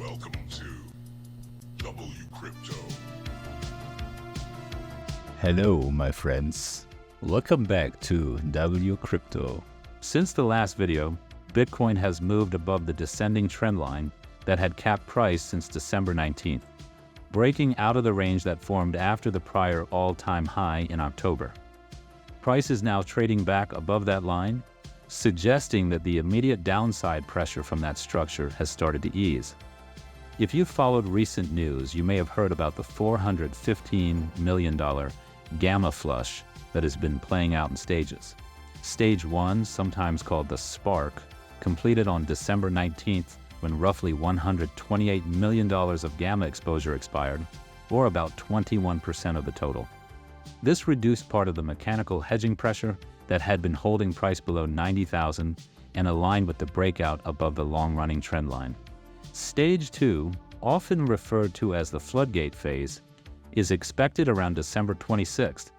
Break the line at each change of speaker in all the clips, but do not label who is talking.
Welcome to WCrypto.
Hello, my friends. Welcome back to WCrypto. Since the last video, Bitcoin has moved above the descending trend line that had capped price since December 19th, breaking out of the range that formed after the prior all-time high in October. Price is now trading back above that line, suggesting that the immediate downside pressure from that structure has started to ease. If you've followed recent news, you may have heard about the $415 million gamma flush that has been playing out in stages. Stage 1, sometimes called the spark, completed on December 19th when roughly $128 million of gamma exposure expired, or about 21% of the total. This reduced part of the mechanical hedging pressure that had been holding price below 90,000 and aligned with the breakout above the long-running trend line. Stage 2, often referred to as the floodgate phase, is expected around December 26th,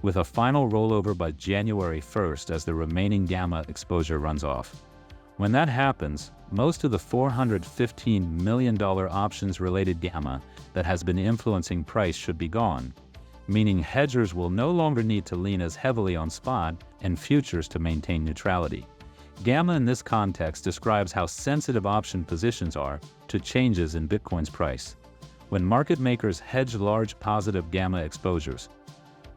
with a final rollover by January 1st as the remaining gamma exposure runs off. When that happens, most of the $415 million options-related gamma that has been influencing price should be gone, meaning hedgers will no longer need to lean as heavily on spot and futures to maintain neutrality. Gamma in this context describes how sensitive option positions are to changes in Bitcoin's price. When market makers hedge large positive gamma exposures,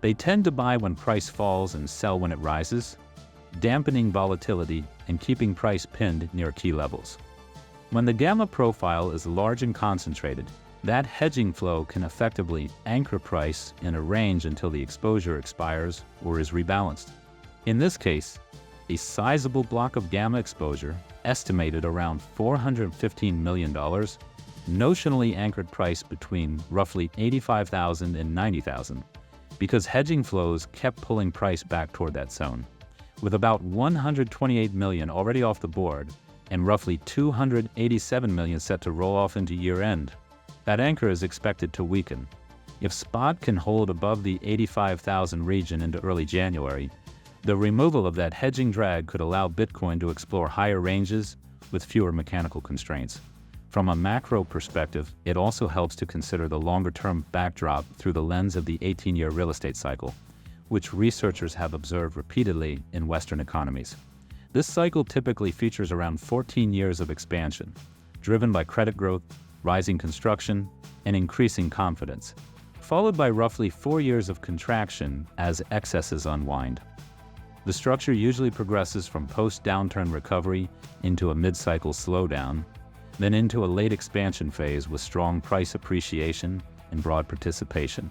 they tend to buy when price falls and sell when it rises, dampening volatility and keeping price pinned near key levels. When the gamma profile is large and concentrated, that hedging flow can effectively anchor price in a range until the exposure expires or is rebalanced. In this case, a sizable block of gamma exposure, estimated around $415 million, notionally anchored price between roughly 85,000 and 90,000, because hedging flows kept pulling price back toward that zone. With about 128 million already off the board and roughly 287 million set to roll off into year-end, that anchor is expected to weaken. If spot can hold above the 85,000 region into early January, the removal of that hedging drag could allow Bitcoin to explore higher ranges with fewer mechanical constraints. From a macro perspective, it also helps to consider the longer-term backdrop through the lens of the 18-year real estate cycle, which researchers have observed repeatedly in Western economies. This cycle typically features around 14 years of expansion, driven by credit growth, rising construction, and increasing confidence, followed by roughly 4 years of contraction as excesses unwind. The structure usually progresses from post-downturn recovery into a mid-cycle slowdown, then into a late expansion phase with strong price appreciation and broad participation.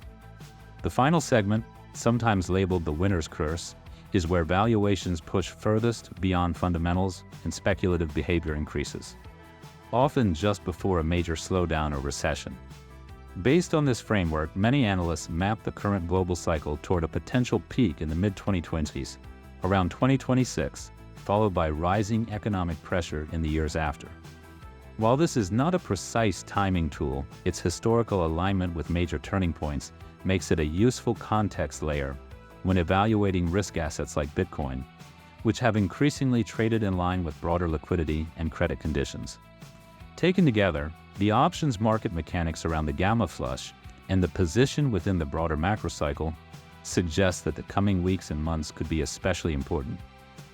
The final segment, sometimes labeled the winner's curse, is where valuations push furthest beyond fundamentals and speculative behavior increases, often just before a major slowdown or recession. Based on this framework, many analysts map the current global cycle toward a potential peak in the mid-2020s, around 2026, followed by rising economic pressure in the years after. While this is not a precise timing tool, its historical alignment with major turning points makes it a useful context layer when evaluating risk assets like Bitcoin, which have increasingly traded in line with broader liquidity and credit conditions. Taken together, the options market mechanics around the gamma flush and the position within the broader macro cycle suggest that the coming weeks and months could be especially important.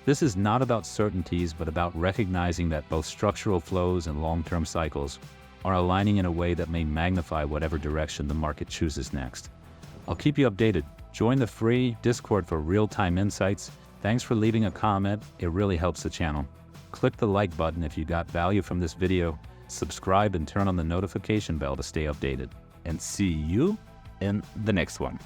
This is not about certainties, but about recognizing that both structural flows and long-term cycles are aligning in a way that may magnify whatever direction the market chooses next. I'll keep you updated. Join the free Discord for real-time insights. Thanks for leaving a comment. It really helps the channel. Click the like button if you got value from this video. Subscribe and turn on the notification bell to stay updated. And see you in the next one.